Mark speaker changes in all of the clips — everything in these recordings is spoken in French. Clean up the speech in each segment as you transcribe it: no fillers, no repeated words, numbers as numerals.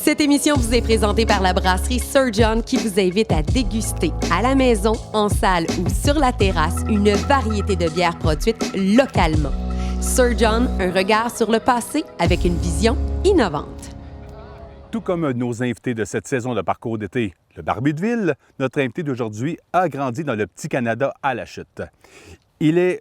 Speaker 1: Cette émission vous est présentée par la brasserie Sir John qui vous invite à déguster à la maison, en salle ou sur la terrasse une variété de bières produites localement. Sir John, un regard sur le passé avec une vision innovante.
Speaker 2: Tout comme nos invités de cette saison de parcours d'été, le Barbu de Ville, notre invité d'aujourd'hui a grandi dans le petit Canada à la Chute. Il est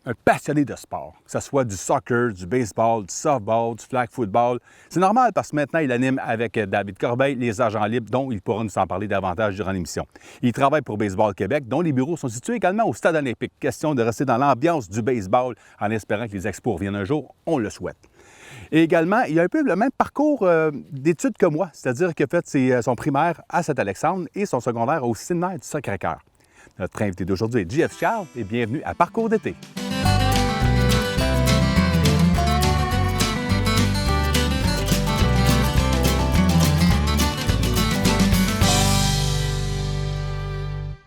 Speaker 2: un passionné de sport, que ce soit du soccer, du baseball, du softball, du flag football. C'est normal parce que maintenant, il anime avec David Corbeil les agents libres, dont il pourra nous en parler davantage durant l'émission. Il travaille pour Baseball Québec, dont les bureaux sont situés également au Stade olympique. Question de rester dans l'ambiance du baseball en espérant que les expos reviennent un jour. On le souhaite. Et également, il a un peu le même parcours d'études que moi, c'est-à-dire qu'il a fait son primaire à Saint-Alexandre et son secondaire au séminaire du Sacré-Cœur. Notre invité d'aujourd'hui est JF Charles et bienvenue à Parcours d'été.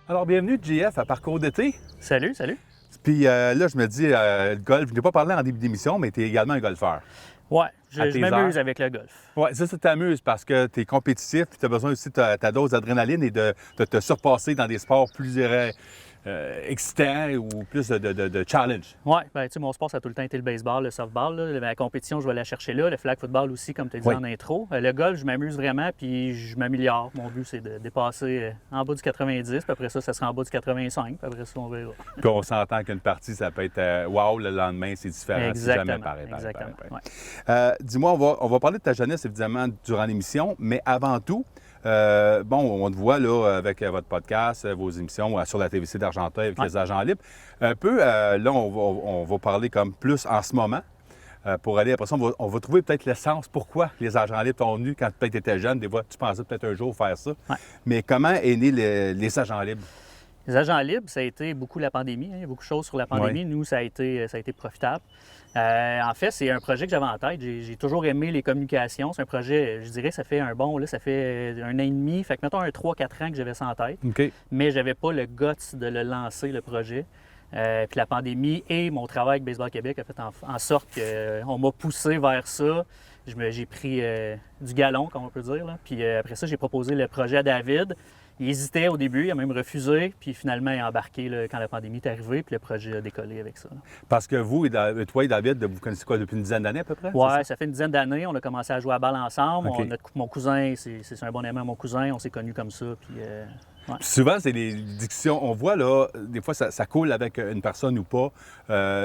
Speaker 2: Alors, bienvenue, JF, à Parcours d'été.
Speaker 3: Salut, salut.
Speaker 2: Puis là, je me dis, le golf, je n'ai pas parlé en début d'émission, mais tu es également un golfeur.
Speaker 3: Ouais, je m'amuse avec le golf.
Speaker 2: Oui, ça t'amuse parce que tu es compétitif, puis tu as besoin aussi de ta dose d'adrénaline et de te surpasser dans des sports plus excitants ou plus de challenge.
Speaker 3: Oui, bien, tu sais, mon sport, ça a tout le temps été le baseball, le softball. Là. La compétition, je vais la chercher là. Le flag football aussi, comme tu as dit en intro. Le golf, je m'amuse vraiment, puis je m'améliore. Mon but, c'est de dépasser en bas du 90, puis après ça sera en bas du 85, puis après ça, on verra.
Speaker 2: Puis on s'entend qu'une partie, ça peut être wow, le lendemain, c'est différent.
Speaker 3: Exactement.
Speaker 2: C'est jamais pareil.
Speaker 3: Exactement.
Speaker 2: Ouais. Dis-moi, on va parler de ta jeunesse, évidemment, durant l'émission, mais avant tout, on te voit là avec votre podcast, vos émissions sur la TVC d'Argenteuil avec les agents libres. Un peu, là, on va parler comme plus en ce moment. Pour aller, après ça, on va trouver peut-être l'essence pourquoi les agents libres t'ont venu quand peut-être tu étais jeune. Des fois, tu pensais peut-être un jour faire ça. Ouais. Mais comment est né les agents libres?
Speaker 3: Les agents libres, ça a été beaucoup la pandémie. Il y a beaucoup de choses sur la pandémie. Oui. Nous, ça a été profitable. En fait, c'est un projet que j'avais en tête. J'ai toujours aimé les communications. C'est un projet, je dirais, ça fait ça fait 1 an et demi. Fait que, mettons, 3-4 ans que j'avais ça en tête.
Speaker 2: Okay.
Speaker 3: Mais j'avais pas le guts de le lancer, le projet. Puis la pandémie et mon travail avec Baseball Québec a fait en sorte qu'on m'a poussé vers ça. J'ai pris du galon, comme on peut dire. Là. Puis après ça, j'ai proposé le projet à David. Il hésitait au début, il a même refusé, puis finalement, il a embarqué là, quand la pandémie est arrivée, puis le projet a décollé avec ça. Là.
Speaker 2: Parce que vous, toi et David, vous connaissez quoi depuis une dizaine d'années à peu près?
Speaker 3: Oui, ça fait une dizaine d'années. On a commencé à jouer à balle ensemble. Okay. Mon cousin, c'est un bon ami à mon cousin, on s'est connus comme ça. Puis,
Speaker 2: ouais. Souvent, c'est des discussions. On voit, là, des fois, ça coule avec une personne ou pas.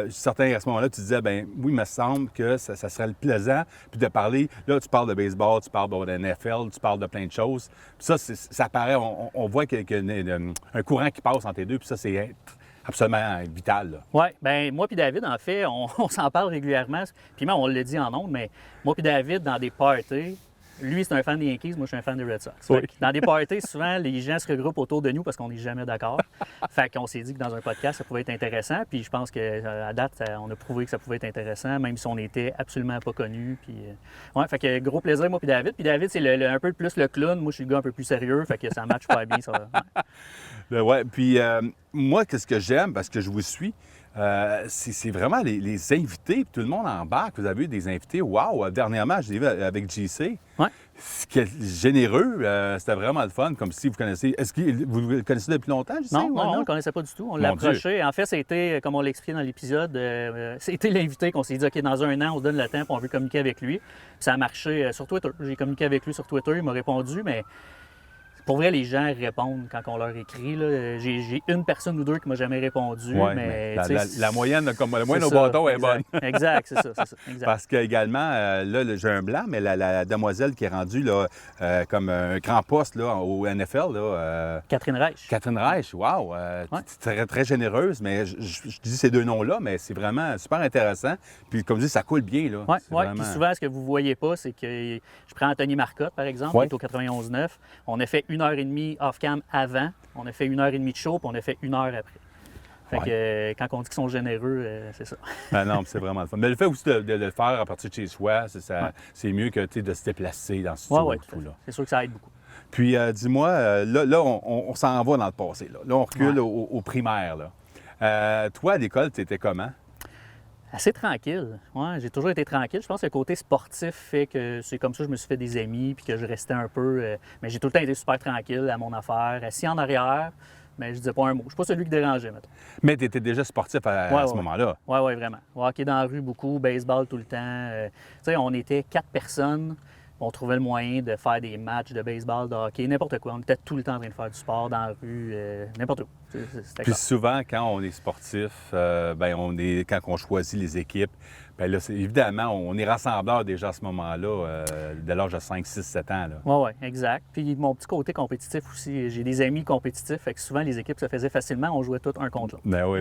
Speaker 2: Certains, à ce moment-là, tu disais, ben oui, il me semble que ça serait plaisant. Puis de parler, là, tu parles de baseball, tu parles de NFL, tu parles de plein de choses. Puis ça apparaît, on voit qu'il y a un courant qui passe entre les deux. Puis ça, c'est absolument vital.
Speaker 3: Oui, bien, moi puis David, en fait, on s'en parle régulièrement. Puis même, on l'a dit en ondes, mais moi puis David, dans des parties, lui, c'est un fan des Yankees, moi, je suis un fan des Red Sox. Oui. Dans des parties, souvent, les gens se regroupent autour de nous parce qu'on n'est jamais d'accord. Fait qu'on s'est dit que dans un podcast, ça pouvait être intéressant. Puis je pense qu'à date, on a prouvé que ça pouvait être intéressant, même si on n'était absolument pas connus. Puis, ouais, fait que gros plaisir, moi puis David. Puis David, c'est un peu plus le clown. Moi, je suis le gars un peu plus sérieux. Fait que ça matche pas bien, ça.
Speaker 2: Ouais. Ouais. Puis moi, qu'est-ce que j'aime, parce que je vous suis, c'est vraiment les invités, puis tout le monde embarque. Vous avez eu des invités, wow! Dernièrement, je l'ai vu avec JC.
Speaker 3: Ouais.
Speaker 2: C'est généreux, c'était vraiment le fun, comme si vous connaissez. Est-ce que vous le connaissez depuis longtemps, JC?
Speaker 3: Non, on ne le connaissait pas du tout. On l'a approché. En fait, c'était, comme on l'a expliqué dans l'épisode, c'était l'invité qu'on s'est dit, OK, dans 1 an, on donne le temps, puis on veut communiquer avec lui. Puis ça a marché sur Twitter. J'ai communiqué avec lui sur Twitter, il m'a répondu, mais. Pour vrai, les gens répondent quand on leur écrit. J'ai une personne ou deux qui ne m'a jamais répondu.
Speaker 2: Ouais, mais la moyenne, comme la moyenne au bâton est bonne.
Speaker 3: Exact, c'est ça. Exact.
Speaker 2: Parce qu'également, là, j'ai un blanc, mais la demoiselle qui est rendue là, comme un grand poste là, au NFL. Là,
Speaker 3: Catherine Reich.
Speaker 2: Catherine Reich, wow! Très, très généreuse, mais je dis ces 2 noms-là, mais c'est vraiment super intéressant. Puis comme je dis, ça coule bien.
Speaker 3: Oui, vraiment... Puis souvent, ce que vous ne voyez pas, c'est que je prends Anthony Marcotte, par exemple, qui est au 91.9. On a fait 1h30 off-cam avant, on a fait 1h30 de show, puis on a fait 1 heure après. Fait que quand on dit qu'ils sont généreux, c'est ça.
Speaker 2: Ah non, c'est vraiment le fun. Mais le fait aussi de le faire à partir de chez soi, c'est mieux que de se déplacer dans ce studio.
Speaker 3: C'est sûr que ça aide beaucoup.
Speaker 2: Puis dis-moi, là on s'en va dans le passé. Là on recule au primaire. Là. Toi, à l'école, tu étais comment?
Speaker 3: Assez tranquille. Ouais, j'ai toujours été tranquille. Je pense que le côté sportif fait que c'est comme ça que je me suis fait des amis puis que je restais un peu. Mais j'ai tout le temps été super tranquille à mon affaire, assis en arrière, mais je disais pas un mot. Je suis pas celui qui dérangeait, mettons.
Speaker 2: Mais tu étais déjà sportif à ce moment-là.
Speaker 3: Oui, vraiment. Hockey dans la rue beaucoup, baseball tout le temps. Tu sais, on était 4 personnes. On trouvait le moyen de faire des matchs de baseball, de hockey, n'importe quoi. On était tout le temps en train de faire du sport dans la rue, n'importe où. C'était
Speaker 2: Puis
Speaker 3: clair.
Speaker 2: souvent, quand on est sportif, quand on choisit les équipes, bien là, évidemment, on est rassembleur déjà à ce moment-là, dès l'âge de 5, 6, 7 ans.
Speaker 3: Oui, exact. Puis mon petit côté compétitif aussi. J'ai des amis compétitifs, fait que souvent les équipes se faisaient facilement. On jouait tous un contre l'autre.
Speaker 2: Ben oui.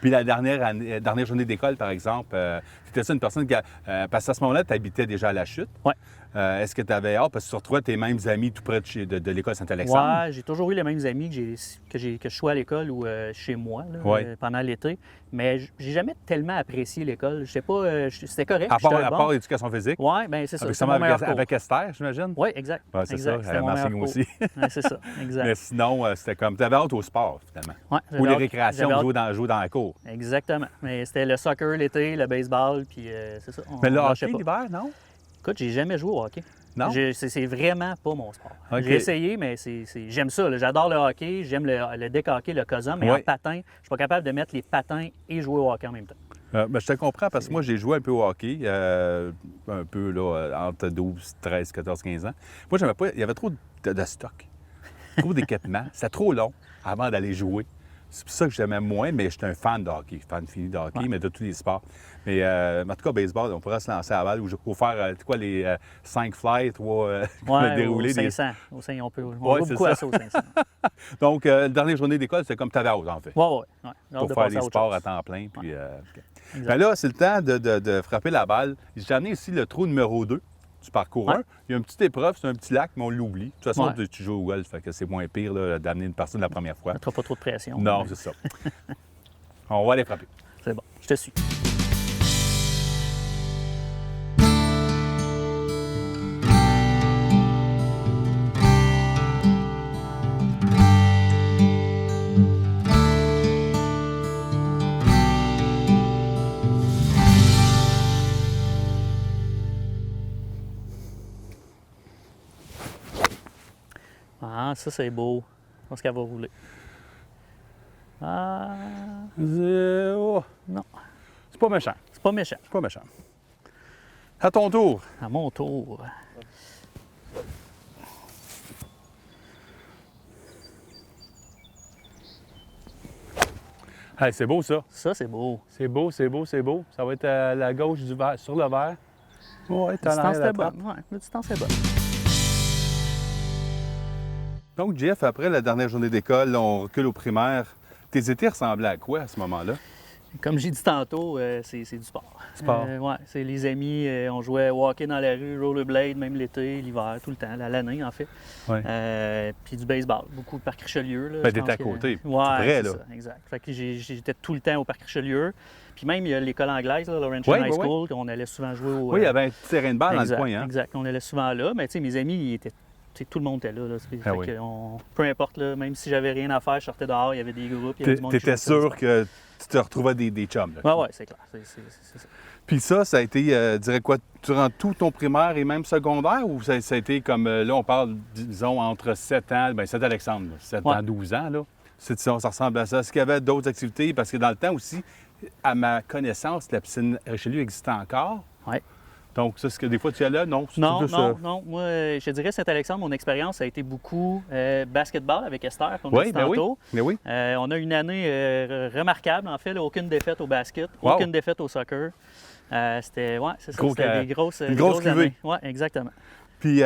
Speaker 2: Puis la dernière journée d'école, par exemple, c'était-tu une personne qui parce qu'à ce moment-là, tu habitais déjà à La Chute.
Speaker 3: Oui.
Speaker 2: Est-ce que tu avais hâte, parce que tu retrouvais tes mêmes amis tout près de l'école Saint-Alexandre?
Speaker 3: Oui, j'ai toujours eu les mêmes amis que je sois à l'école ou chez moi là,
Speaker 2: Ouais.
Speaker 3: pendant l'été. Mais j'ai jamais tellement apprécié l'école. Je sais pas, c'était correct.
Speaker 2: À
Speaker 3: j'étais
Speaker 2: part
Speaker 3: bon.
Speaker 2: l'éducation physique?
Speaker 3: Oui, bien c'est ça.
Speaker 2: Avec,
Speaker 3: C'est mon meilleur cours.
Speaker 2: avec Esther, j'imagine?
Speaker 3: Oui, exact.
Speaker 2: Ouais, c'est
Speaker 3: exact.
Speaker 2: ça,
Speaker 3: C'était
Speaker 2: elle
Speaker 3: mon meilleur
Speaker 2: m'enseigne
Speaker 3: cours.
Speaker 2: aussi.
Speaker 3: Ouais, c'est ça, exact.
Speaker 2: Mais sinon, c'était comme, tu avais hâte au sport, finalement.
Speaker 3: Ouais,
Speaker 2: Ou
Speaker 3: j'avais
Speaker 2: les
Speaker 3: hâte-
Speaker 2: récréations,
Speaker 3: j'avais hâte-
Speaker 2: jouer dans la cour.
Speaker 3: Exactement. Mais c'était le soccer l'été, le baseball, puis c'est ça.
Speaker 2: Mais le
Speaker 3: on lâchait
Speaker 2: hockey
Speaker 3: pas.
Speaker 2: l'hiver, non?
Speaker 3: Écoute, j'ai jamais joué au hockey.
Speaker 2: Non?
Speaker 3: C'est vraiment pas mon sport.
Speaker 2: OK.
Speaker 3: J'ai essayé, mais j'aime ça. Là. J'adore le hockey, j'aime le deck hockey, le COSUM, mais
Speaker 2: Ouais.
Speaker 3: en patin, je suis pas capable de mettre les patins et jouer au hockey en même temps.
Speaker 2: Ben, je te comprends parce que moi, j'ai joué un peu au hockey, un peu là, entre 12, 13, 14, 15 ans. Moi, j'aimais pas, il y avait trop de stock, trop d'équipement. C'était trop long avant d'aller jouer. C'est pour ça que j'aimais moins, mais j'étais un fan de hockey, fan fini de hockey, mais de tous les sports. Mais en tout cas, baseball, on pourrait se lancer à balle ou faire les 5 fly, 3 déroulés.
Speaker 3: Au 500. Au 500, on
Speaker 2: Ouais,
Speaker 3: joue
Speaker 2: c'est
Speaker 3: beaucoup
Speaker 2: ça.
Speaker 3: à ça au 500.
Speaker 2: Donc, la dernière journée d'école, c'était comme tu avais hâte, en fait.
Speaker 3: Oui.
Speaker 2: Pour faire des sports à temps plein. Puis,
Speaker 3: Exact.
Speaker 2: ben là, c'est le temps de frapper la balle. J'ai amené ici le trou numéro 2 du parcours
Speaker 3: Ouais.
Speaker 2: 1. Il y a une petite épreuve, c'est un petit lac, mais on l'oublie. De toute façon,
Speaker 3: Ouais.
Speaker 2: tu joues au golf, fait que c'est moins pire là, d'amener une personne la première fois.
Speaker 3: Tu pas trop de pression.
Speaker 2: Non, c'est ça. On va aller frapper.
Speaker 3: C'est bon. Je te suis. Ah, ça, c'est beau. Je pense qu'elle va rouler. Ah,
Speaker 2: Oh,
Speaker 3: non.
Speaker 2: c'est pas méchant.
Speaker 3: C'est pas méchant.
Speaker 2: C'est pas méchant. À ton tour.
Speaker 3: À mon tour.
Speaker 2: Hey, c'est beau, ça.
Speaker 3: Ça, c'est beau.
Speaker 2: C'est beau, c'est beau, c'est beau. Ça va être à la gauche du verre, sur le verre. Ouais,
Speaker 3: La distance était
Speaker 2: bonne.
Speaker 3: bonne. Ouais, la distance est bonne.
Speaker 2: Donc, Jeff, après la dernière journée d'école, on recule au primaire. Tes étés ressemblaient à quoi à ce moment-là?
Speaker 3: Comme j'ai dit tantôt, c'est du sport.
Speaker 2: Sport.
Speaker 3: Ouais, c'est les amis. On jouait au hockey dans la rue, rollerblade, même l'été, l'hiver, tout le temps, l'année en fait.
Speaker 2: Ouais.
Speaker 3: Puis du baseball, beaucoup de parc Richelieu. Là,
Speaker 2: Ben,
Speaker 3: je
Speaker 2: t'étais
Speaker 3: pense
Speaker 2: à côté,
Speaker 3: que...
Speaker 2: tout
Speaker 3: Ouais,
Speaker 2: près,
Speaker 3: c'est
Speaker 2: là.
Speaker 3: ça, exact. Fait que j'étais tout le temps au parc Richelieu. Puis même, il y a l'école anglaise, là, Laurentian
Speaker 2: Ouais,
Speaker 3: High
Speaker 2: ouais,
Speaker 3: School, qu'on allait souvent jouer au...
Speaker 2: Oui, il y avait un petit terrain de balle dans
Speaker 3: exact,
Speaker 2: le coin, hein?
Speaker 3: Exact, on allait souvent là. Mais tu sais, mes amis, ils étaient... tu sais, tout le monde était là. Fait
Speaker 2: oui.
Speaker 3: que peu importe, là, même si j'avais rien à faire, je sortais dehors, il y avait des groupes, il y avait du monde qui
Speaker 2: T'étais
Speaker 3: jouait
Speaker 2: sûr que tu te retrouvais des chums, là?
Speaker 3: Ouais, c'est clair. C'est ça.
Speaker 2: Puis ça a été, dirais quoi, durant tout ton primaire et même secondaire, ou ça a été comme, là, on parle, disons, entre 7 ans, bien, 7 Alexandre, là, 7
Speaker 3: Ouais.
Speaker 2: ans, 12 ans, là. Ça ressemble à ça. Est-ce qu'il y avait d'autres activités? Parce que dans le temps aussi, à ma connaissance, la piscine Richelieu existait encore.
Speaker 3: Ouais.
Speaker 2: Donc, ça, est-ce que des fois tu y allais? Non?
Speaker 3: Non,
Speaker 2: Plus,
Speaker 3: non. Moi, je dirais Saint-Alexandre, mon expérience a été beaucoup basketball avec Esther, qu'on a
Speaker 2: Oui,
Speaker 3: dit
Speaker 2: ben oui.
Speaker 3: tantôt.
Speaker 2: Mais oui.
Speaker 3: On a une année remarquable, en fait, là, aucune défaite au basket,
Speaker 2: Wow.
Speaker 3: aucune défaite au soccer. C'est ça,
Speaker 2: Gros
Speaker 3: c'était
Speaker 2: ca-
Speaker 3: des grosses,
Speaker 2: une
Speaker 3: des
Speaker 2: grosse
Speaker 3: grosses
Speaker 2: cuvée.
Speaker 3: années. Oui, exactement.
Speaker 2: Puis,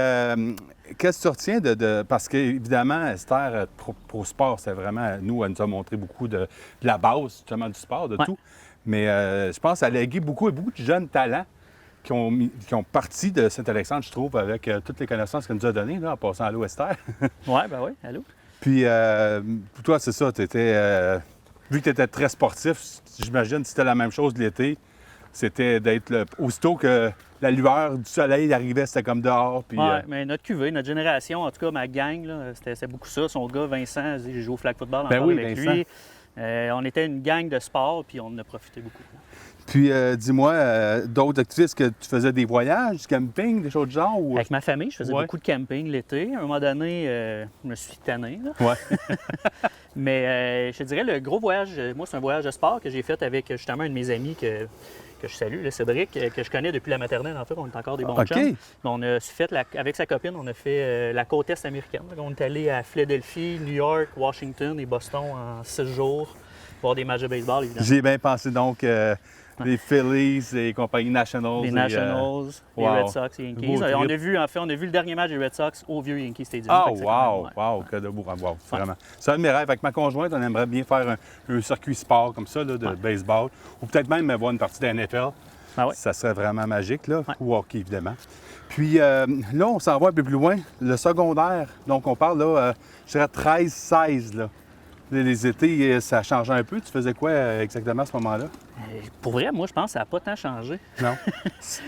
Speaker 2: qu'est-ce que tu retiens parce qu'évidemment, Esther, pro sport, c'est vraiment, nous, elle nous a montré beaucoup de la base, justement, du sport, de
Speaker 3: Ouais.
Speaker 2: tout. Mais je pense qu'elle a légué beaucoup de jeunes talents qui ont parti de Saint-Alexandre, je trouve, avec toutes les connaissances qu'elle nous a données, là, en passant à l'eau, Esther.
Speaker 3: Oui, ben oui, allô?
Speaker 2: Puis, pour toi, c'est ça, vu que tu étais très sportif, j'imagine que c'était la même chose l'été. C'était d'être aussitôt que la lueur du soleil arrivait, c'était comme dehors. Puis,
Speaker 3: Oui, mais notre cuvée, notre génération, en tout cas, ma gang, là, c'était beaucoup ça. Son gars, Vincent, j'ai joué au flag football
Speaker 2: Ben
Speaker 3: encore
Speaker 2: oui,
Speaker 3: avec
Speaker 2: Vincent.
Speaker 3: lui. On était une gang de sport, puis on en a profité beaucoup.
Speaker 2: Puis, dis-moi, d'autres activités, est-ce que tu faisais des voyages, du camping, des choses de genre? Ou...
Speaker 3: Avec ma famille, je faisais
Speaker 2: Ouais.
Speaker 3: beaucoup de camping l'été. À un moment donné, je me suis tanné. Là.
Speaker 2: Ouais.
Speaker 3: Mais je te dirais, le gros voyage, moi, c'est un voyage de sport que j'ai fait avec justement un de mes amis que je salue, le Cédric, que je connais depuis la maternelle. En fait, on est encore des bons
Speaker 2: OK.
Speaker 3: chums. Mais on a fait, avec sa copine, on a fait la côte est américaine. On est allé à Philadelphie, New York, Washington et Boston en 6 jours, voir des matchs de baseball, évidemment.
Speaker 2: J'ai bien pensé donc les Phillies et compagnie Nationals.
Speaker 3: Les
Speaker 2: et,
Speaker 3: Nationals, les
Speaker 2: wow.
Speaker 3: Red Sox, les Yankees.
Speaker 2: Beau trip.
Speaker 3: On a vu le dernier match des Red Sox au vieux Yankee Stadium.
Speaker 2: Ah,
Speaker 3: Fait que c'est quand même,
Speaker 2: wow, que de beau. Wow, vraiment. C'est un de mes rêves. Avec ma conjointe, on aimerait bien faire un circuit sport comme ça, là, de baseball. Ou peut-être même voir une partie de la NFL.
Speaker 3: Ah ouais.
Speaker 2: Ça serait vraiment magique, là. Ou hockey, évidemment. Puis là, on s'en va un peu plus loin. Le secondaire. Donc, on parle, là, je dirais 13-16, là. Les étés, ça a changé un peu. Tu faisais quoi exactement à ce moment-là?
Speaker 3: Pour vrai, moi, je pense que ça n'a pas tant changé.
Speaker 2: Non?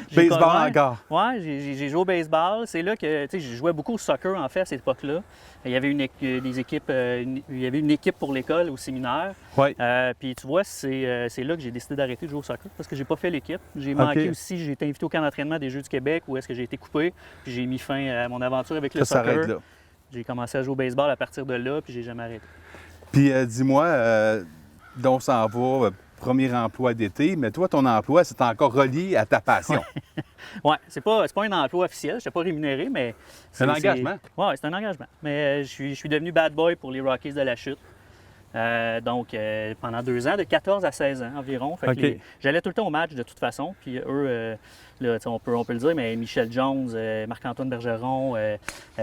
Speaker 3: J'ai
Speaker 2: Baseball
Speaker 3: pas- ouais.
Speaker 2: encore?
Speaker 3: Oui, j'ai joué au baseball. C'est là que, tu sais, je jouais beaucoup au soccer, en fait, à cette époque-là. Il y avait des équipes, il y avait une équipe pour l'école, au séminaire.
Speaker 2: Oui.
Speaker 3: Puis tu vois, c'est là que j'ai décidé d'arrêter de jouer au soccer parce que j'ai pas fait l'équipe. J'ai manqué aussi, j'ai été invité au camp d'entraînement des Jeux du Québec où est-ce que j'ai été coupé. Puis j'ai mis fin à mon aventure avec le
Speaker 2: Ça s'arrête
Speaker 3: soccer.
Speaker 2: là.
Speaker 3: J'ai commencé à jouer au baseball à partir de là, puis j'ai jamais arrêté.
Speaker 2: Puis dis-moi, donc on s'en va, premier emploi d'été, mais toi, ton emploi, c'est encore relié à ta passion.
Speaker 3: Oui, c'est pas un emploi officiel, je n'étais pas rémunéré, mais...
Speaker 2: C'est un engagement.
Speaker 3: Oui, c'est un engagement. Mais je suis devenu bad boy pour les Rockies de la Chute. Donc, pendant 2 ans, de 14 à 16 ans environ. Fait que
Speaker 2: OK.
Speaker 3: j'allais tout le temps au match de toute façon. Puis eux, là, on peut le dire, mais Michel Jones, Marc-Antoine Bergeron,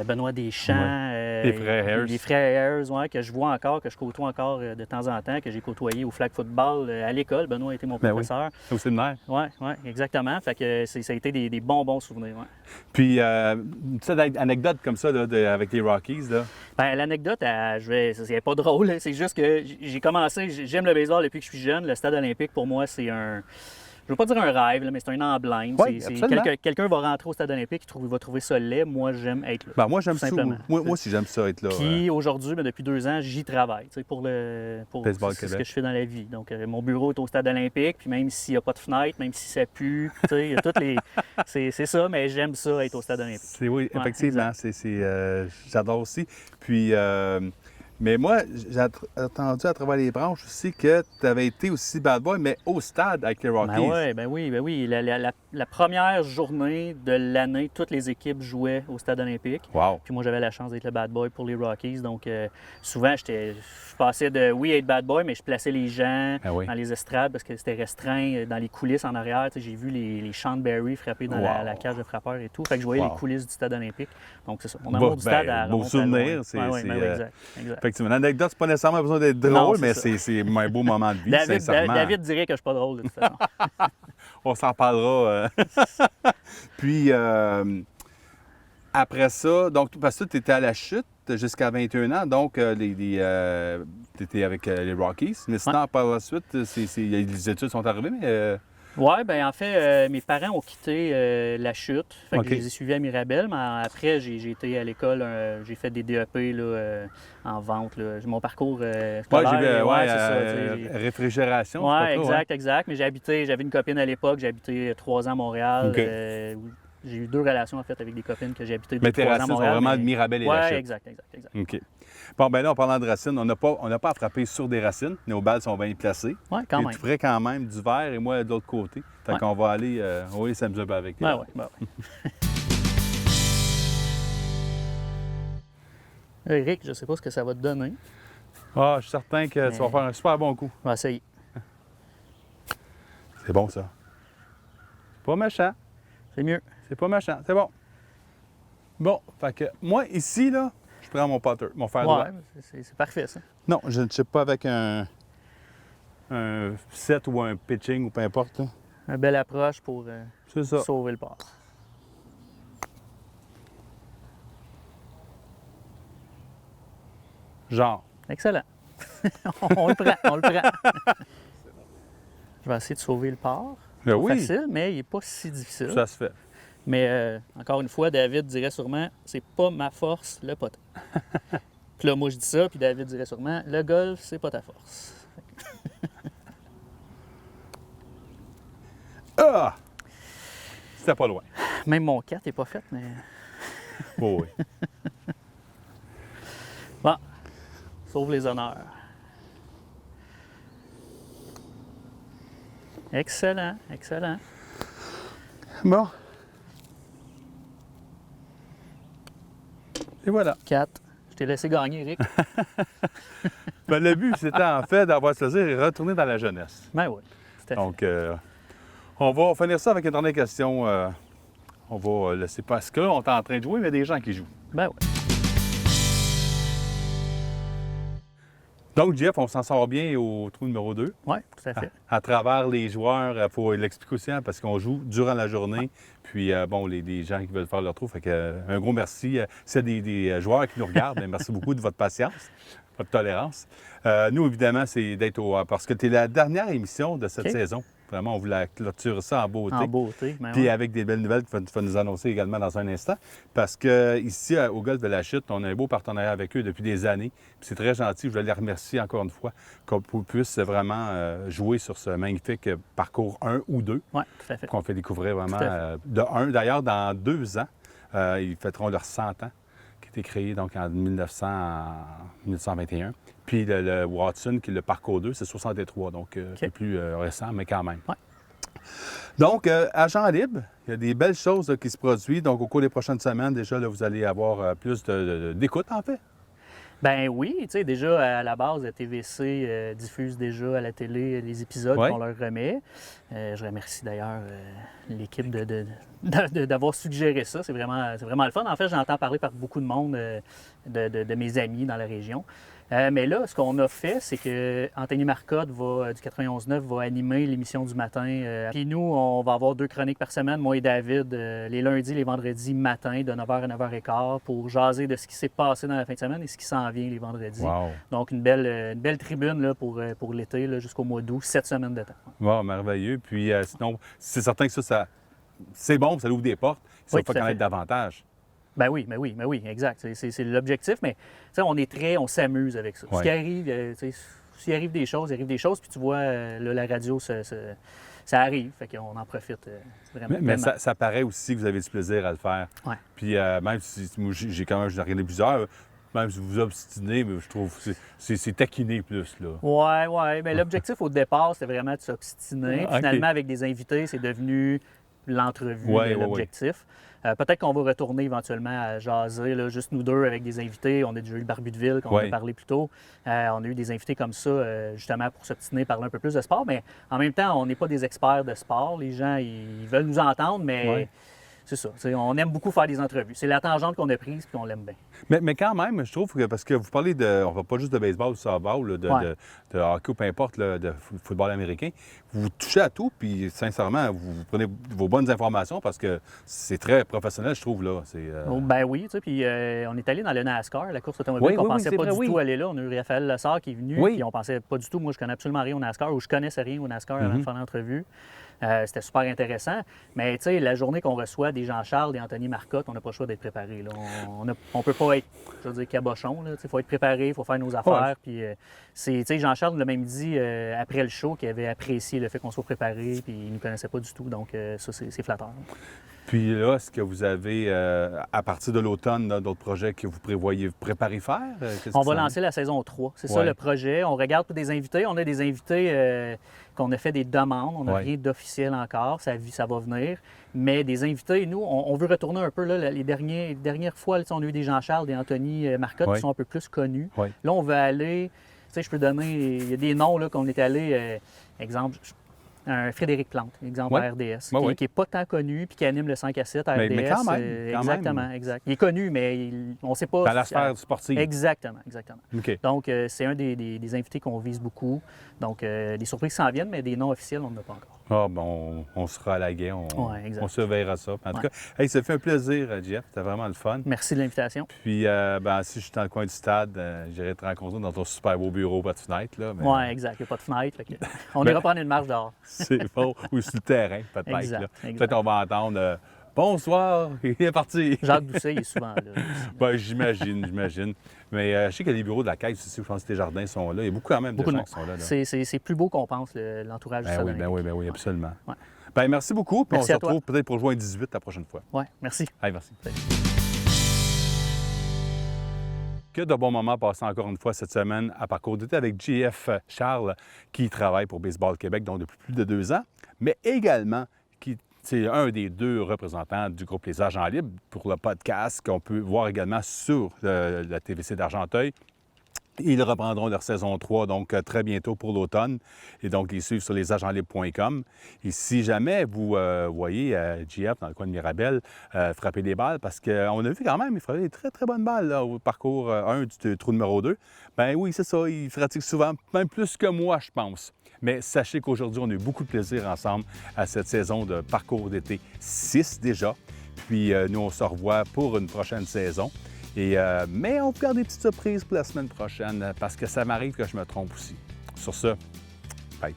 Speaker 3: Benoît Deschamps,
Speaker 2: Les frères Ayers.
Speaker 3: les frères Ayers, ouais, que je vois encore, que je côtoie encore de temps en temps, que j'ai côtoyé au flag football à l'école. Benoît a été mon
Speaker 2: Ben oui.
Speaker 3: professeur.
Speaker 2: Au séminaire.
Speaker 3: Oui, exactement. Fait que ça a été des bons souvenirs. Ouais.
Speaker 2: Puis, une petite anecdote comme ça là, avec les Rockies, là.
Speaker 3: Ben, l'anecdote, c'est pas drôle. C'est juste que j'ai commencé, j'aime le baseball depuis que je suis jeune. Le stade olympique, pour moi, c'est je veux pas dire un rêve, là, mais c'est un emblème.
Speaker 2: Oui, absolument.
Speaker 3: Quelqu'un va rentrer au stade olympique, il va trouver ça laid. Moi, j'aime être là.
Speaker 2: Ben, moi, j'aime
Speaker 3: tout
Speaker 2: ça.
Speaker 3: simplement.
Speaker 2: Moi aussi, j'aime ça être là.
Speaker 3: Puis aujourd'hui, ben, depuis 2 ans, j'y travaille pour
Speaker 2: Baseball
Speaker 3: c'est ce
Speaker 2: Québec.
Speaker 3: que je fais dans la vie. Donc, mon bureau est au stade olympique, puis même s'il n'y a pas de fenêtre, même si ça pue, il y a toutes les... c'est ça, mais j'aime ça, être au stade olympique.
Speaker 2: Oui,
Speaker 3: Ouais,
Speaker 2: effectivement. J'adore aussi. Puis, mais moi, j'ai entendu à travers les branches aussi que tu avais été aussi bad boy, mais au stade avec les Rockies.
Speaker 3: Ben oui. La première journée de l'année, toutes les équipes jouaient au stade olympique.
Speaker 2: Wow.
Speaker 3: Puis moi, j'avais la chance d'être le bad boy pour les Rockies. Donc, souvent, je passais de, oui, être bad boy, mais je plaçais les gens
Speaker 2: Ah oui.
Speaker 3: dans les estrades parce que c'était restreint. Dans les coulisses en arrière, j'ai vu les Sean Berry frapper dans
Speaker 2: Wow.
Speaker 3: la cage de frappeur et tout. Fait que je voyais
Speaker 2: Wow.
Speaker 3: les coulisses du stade olympique. Donc, c'est ça. Mon amour du stade, elle
Speaker 2: beau
Speaker 3: remonte à
Speaker 2: souvenir.
Speaker 3: loin.
Speaker 2: C'est,
Speaker 3: Ouais,
Speaker 2: c'est,
Speaker 3: ben oui, exact.
Speaker 2: Effectivement, l'anecdote, c'est pas nécessairement besoin d'être drôle,
Speaker 3: Non, c'est
Speaker 2: mais
Speaker 3: ça.
Speaker 2: c'est un beau moment de vie, sincèrement.
Speaker 3: David dirait que je suis pas drôle de toute façon.
Speaker 2: On s'en parlera. Puis, après ça, donc, parce que tu étais à la Chute jusqu'à 21 ans, donc tu étais avec les Rockies. Mais sinon, par la suite, les études sont arrivées, mais...
Speaker 3: Oui, bien en fait, mes parents ont quitté la Chute. Fait que
Speaker 2: OK.
Speaker 3: je les ai suivis à Mirabel, mais après, j'ai été à l'école, j'ai fait des DEP là, en vente. Là. Mon parcours scolaire.
Speaker 2: j'ai vu,
Speaker 3: ouais, c'est ça. Tu sais,
Speaker 2: réfrigération.
Speaker 3: Oui,
Speaker 2: c'est pas trop,
Speaker 3: exact. Mais j'avais une copine à l'époque, j'ai habité 3 ans à Montréal.
Speaker 2: OK.
Speaker 3: J'ai eu 2 relations en fait avec des copines que j'ai habité
Speaker 2: Mais
Speaker 3: 2-3
Speaker 2: tes
Speaker 3: ans à
Speaker 2: racines sont
Speaker 3: Montréal.
Speaker 2: vraiment de Mirabel et
Speaker 3: Oui,
Speaker 2: la Chute.
Speaker 3: exact.
Speaker 2: OK. Bon, ben là, en parlant de racines, on n'a pas à frapper sur des racines. Nos balles sont bien placées.
Speaker 3: Oui, quand
Speaker 2: Et
Speaker 3: même.
Speaker 2: tu ferais quand même du vert et moi de l'autre côté. Fait
Speaker 3: Ouais.
Speaker 2: qu'on va aller s'amuser un peu avec.
Speaker 3: Ben ouais. Eric, je ne sais pas ce que ça va te donner.
Speaker 2: Ah, je suis certain que tu vas faire un super bon coup.
Speaker 3: On va essayer.
Speaker 2: C'est bon, ça. Pas méchant.
Speaker 3: C'est mieux.
Speaker 2: C'est pas méchant. C'est bon. Bon, fait que moi, ici, là, je prends mon putter, mon fer droit.
Speaker 3: Ouais, c'est parfait ça.
Speaker 2: Non, je ne sais pas avec un set ou un pitching ou peu importe. Là.
Speaker 3: Une belle approche pour
Speaker 2: C'est ça.
Speaker 3: sauver le pas.
Speaker 2: Genre.
Speaker 3: Excellent. On le prend. Je vais essayer de sauver le port.
Speaker 2: Ben
Speaker 3: Pas
Speaker 2: oui,
Speaker 3: facile, mais il n'est pas si difficile.
Speaker 2: ça se fait.
Speaker 3: Mais encore une fois, David dirait sûrement, c'est pas ma force, le potin. Puis là, moi, je dis ça, puis David dirait sûrement, le golf, c'est pas ta force. Fait
Speaker 2: Ah! C'était pas loin.
Speaker 3: Même mon 4 n'est pas fait, mais...
Speaker 2: Oh, oui.
Speaker 3: Bon, sauve les honneurs. Excellent, excellent.
Speaker 2: Bon. Et voilà.
Speaker 3: 4. Je t'ai laissé gagner, Eric.
Speaker 2: Ben, le but, c'était en fait d'avoir ce plaisir et retourner dans la jeunesse.
Speaker 3: Ben oui, tout à fait.
Speaker 2: Donc, on va finir ça avec une dernière question. On va laisser parce que là, on est en train de jouer, mais il y a des gens qui jouent.
Speaker 3: Ben oui.
Speaker 2: Donc, Jeff, on s'en sort bien au trou numéro 2.
Speaker 3: Oui, tout à fait.
Speaker 2: À travers les joueurs, il faut l'expliquer aussi, hein, parce qu'on joue durant la journée. Puis, bon, les gens qui veulent faire leur trou, fait que, un gros merci. S'il y a des joueurs qui nous regardent, bien, merci beaucoup de votre patience, votre tolérance. Nous, évidemment, c'est d'être parce que tu es la dernière émission de cette
Speaker 3: OK.
Speaker 2: saison. Vraiment, on voulait clôturer ça en beauté.
Speaker 3: En beauté. Ben
Speaker 2: Puis
Speaker 3: oui.
Speaker 2: avec des belles nouvelles que tu vas nous annoncer également dans un instant. Parce que ici, au Golfe de la Chute, on a un beau partenariat avec eux depuis des années. Puis c'est très gentil. Je veux les remercier encore une fois qu'on puisse vraiment jouer sur ce magnifique parcours 1 ou 2
Speaker 3: Oui, tout à fait.
Speaker 2: qu'on fait découvrir vraiment
Speaker 3: Tout à
Speaker 2: de 1. D'ailleurs, dans 2 ans, ils fêteront leurs 100 ans, qui a été créé donc en 1921. Puis le Watson, qui est le parcours 2, c'est 63, donc un peu plus récent, mais quand même.
Speaker 3: Ouais.
Speaker 2: Donc, agent libre, il y a des belles choses là, qui se produisent. Donc, au cours des prochaines semaines, déjà, là, vous allez avoir plus d'écoute, en fait.
Speaker 3: Ben oui, tu sais, déjà à la base, la TVC diffuse déjà à la télé les épisodes
Speaker 2: Ouais.
Speaker 3: qu'on leur remet. Je remercie d'ailleurs l'équipe d'avoir suggéré ça. C'est vraiment le fun. En fait, j'entends parler par beaucoup de monde, de mes amis dans la région. Mais là, ce qu'on a fait, c'est que Anthony Marcotte du 91.9 va animer l'émission du matin. Puis nous, on va avoir 2 chroniques par semaine, moi et David, les lundis, les vendredis matin, de 9h à 9h15, pour jaser de ce qui s'est passé dans la fin de semaine et ce qui s'en vient les vendredis.
Speaker 2: Wow.
Speaker 3: Donc, une belle tribune là, pour l'été, là, jusqu'au mois d'août, 7 semaines de temps.
Speaker 2: Wow, merveilleux. Puis, sinon, c'est certain que ça c'est bon, ça ouvre des portes. Ça
Speaker 3: Oui,
Speaker 2: va
Speaker 3: tout à
Speaker 2: connaître
Speaker 3: fait.
Speaker 2: davantage.
Speaker 3: Ben oui, exact. C'est l'objectif, mais tu sais, on s'amuse avec ça.
Speaker 2: Ouais.
Speaker 3: Ce qui arrive, tu sais, s'il arrive des choses, puis tu vois, là, la radio, ça arrive, fait qu'on en profite vraiment.
Speaker 2: Mais
Speaker 3: vraiment.
Speaker 2: ça paraît aussi que vous avez du plaisir à le faire.
Speaker 3: Ouais.
Speaker 2: Puis même si moi, j'ai quand même regardé plusieurs, même si vous vous obstinez, mais je trouve que c'est taquiné plus, là.
Speaker 3: Ouais, mais l'objectif au départ, c'était vraiment de s'obstiner.
Speaker 2: Ah, OK.
Speaker 3: Finalement, avec des invités, c'est devenu l'entrevue,
Speaker 2: Ouais,
Speaker 3: et
Speaker 2: ouais,
Speaker 3: l'objectif. Peut-être qu'on va retourner éventuellement à jaser, là, juste nous deux avec des invités. On a déjà eu le Barbu de Ville, qu'on
Speaker 2: Ouais.
Speaker 3: a parlé plus tôt. On a eu des invités comme ça, justement, pour s'obstiner, parler un peu plus de sport. Mais en même temps, on n'est pas des experts de sport. Les gens, ils veulent nous entendre, mais
Speaker 2: Ouais.
Speaker 3: c'est ça. On aime beaucoup faire des entrevues. C'est la tangente qu'on a prise, puis on l'aime bien.
Speaker 2: Mais quand même, je trouve que, parce que vous parlez on ne parle pas juste de baseball ou de softball, là,
Speaker 3: Ouais.
Speaker 2: de hockey ou peu importe, là, de football américain, vous touchez à tout, puis sincèrement, vous prenez vos bonnes informations parce que c'est très professionnel, je trouve, là.
Speaker 3: Oh, ben oui, tu sais, puis on est allé dans le NASCAR, la course automobile,
Speaker 2: Oui,
Speaker 3: qu'on
Speaker 2: oui,
Speaker 3: pensait
Speaker 2: c'est
Speaker 3: pas
Speaker 2: vrai,
Speaker 3: du
Speaker 2: oui.
Speaker 3: tout aller là. On a eu Raphaël Lessard qui est venu,
Speaker 2: Oui.
Speaker 3: puis on pensait pas du tout. Moi, je connais absolument rien au NASCAR, ou je connaissais rien au NASCAR avant de faire l'entrevue. C'était super intéressant. Mais tu sais, la journée qu'on reçoit des Jean-Charles, des Anthony Marcotte, on n'a pas le choix d'être préparé. Là. On peut pas être, je veux dire, cabochon. Il faut être préparé, il faut faire nos affaires. Puis tu sais, Jean-Charles nous l'a même dit après le show qu'il avait apprécié le fait qu'on soit préparé, puis il ne nous connaissait pas du tout. Donc ça, c'est flatteur.
Speaker 2: Puis là, est-ce que vous avez, à partir de l'automne, là, d'autres projets que vous préparez faire? Qu'est-ce
Speaker 3: On
Speaker 2: qui
Speaker 3: va
Speaker 2: s'en
Speaker 3: lancer la saison 3. C'est ça
Speaker 2: Ouais.
Speaker 3: le projet. On regarde pour des invités. On a des invités qu'on a fait des demandes. On n'a
Speaker 2: Ouais.
Speaker 3: rien d'officiel encore. Ça va venir. Mais des invités, nous, on veut retourner un peu. Là, les dernières fois, là, on a eu des Jean-Charles, des Anthony Marcotte
Speaker 2: Ouais.
Speaker 3: qui sont un peu plus connus.
Speaker 2: Ouais.
Speaker 3: Là, on veut aller... Tu sais, je peux donner... Il y a des noms là, qu'on est allé... exemple... Un Frédéric Plante, exemple
Speaker 2: Ouais.
Speaker 3: à RDS,
Speaker 2: Ouais, ouais.
Speaker 3: qui n'est pas tant connu puis qui anime le 5 à 7 à RDS.
Speaker 2: Mais quand même, quand
Speaker 3: exactement,
Speaker 2: même.
Speaker 3: exact. Il est connu, mais on ne sait pas...
Speaker 2: Dans la sphère sportive.
Speaker 3: Exactement.
Speaker 2: OK.
Speaker 3: Donc, c'est un des invités qu'on vise beaucoup. Donc, des surprises s'en viennent, mais des noms officiels, on n'en a pas encore.
Speaker 2: Ah, bon, on sera à la guerre,
Speaker 3: Ouais, exact.
Speaker 2: on surveillera ça. En tout
Speaker 3: Ouais.
Speaker 2: cas, hey, ça fait un plaisir, Jeff. C'était vraiment le fun.
Speaker 3: Merci de l'invitation.
Speaker 2: Puis, si je suis dans le coin du stade, j'irai te rencontrer dans ton super beau bureau, pas de fenêtre. Là, mais
Speaker 3: Oui, exact. Il n'y a pas de fenêtre. Fait que on
Speaker 2: Ben-
Speaker 3: ira prendre une marche dehors.
Speaker 2: c'est bon. Ou sur le terrain, peut-être.
Speaker 3: Exact,
Speaker 2: là.
Speaker 3: exact.
Speaker 2: Peut-être on va entendre bonsoir, il est parti.
Speaker 3: Jacques Doucet, il est souvent là.
Speaker 2: Ben, j'imagine. Mais je sais que les bureaux de la caisse aussi, je pense que tes jardins sont là. Il y a beaucoup quand même
Speaker 3: Beaucoup
Speaker 2: de
Speaker 3: de
Speaker 2: gens
Speaker 3: monde.
Speaker 2: qui sont là.
Speaker 3: C'est plus beau qu'on pense, l'entourage du
Speaker 2: Ben
Speaker 3: Stade
Speaker 2: oui,
Speaker 3: olympique.
Speaker 2: ben oui, absolument.
Speaker 3: Ouais.
Speaker 2: Bien, merci beaucoup. Puis
Speaker 3: Merci
Speaker 2: on
Speaker 3: à
Speaker 2: se
Speaker 3: toi.
Speaker 2: retrouve peut-être pour juin 18 la prochaine fois.
Speaker 3: Oui, merci.
Speaker 2: Allez, merci. Que de bons moments passés encore une fois cette semaine à Parcours d'été avec JF Charles, qui travaille pour Baseball Québec, donc depuis plus de 2 ans, mais également qui c'est un des 2 représentants du groupe Les Agents Libres pour le podcast qu'on peut voir également sur la TVC d'Argenteuil. Ils reprendront leur saison 3, donc très bientôt pour l'automne. Et donc, ils suivent sur lesagentlibres.com. Et si jamais vous voyez JF dans le coin de Mirabel frapper des balles, parce qu'on a vu quand même, il frappait des très, très bonnes balles là, au parcours 1 du trou numéro 2. Bien oui, c'est ça, il pratique souvent, même plus que moi, je pense. Mais sachez qu'aujourd'hui, on a eu beaucoup de plaisir ensemble à cette saison de Parcours d'été 6 déjà. Puis nous, on se revoit pour une prochaine saison. Mais on peut garder des petites surprises pour la semaine prochaine parce que ça m'arrive que je me trompe aussi. Sur ce, bye.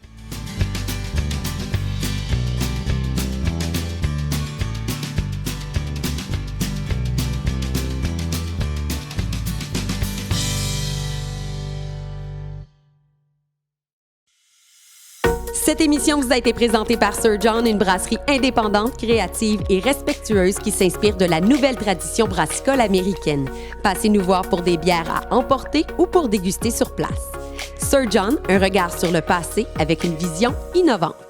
Speaker 1: Cette émission vous a été présentée par Sir John, une brasserie indépendante, créative et respectueuse qui s'inspire de la nouvelle tradition brassicole américaine. Passez nous voir pour des bières à emporter ou pour déguster sur place. Sir John, un regard sur le passé avec une vision innovante.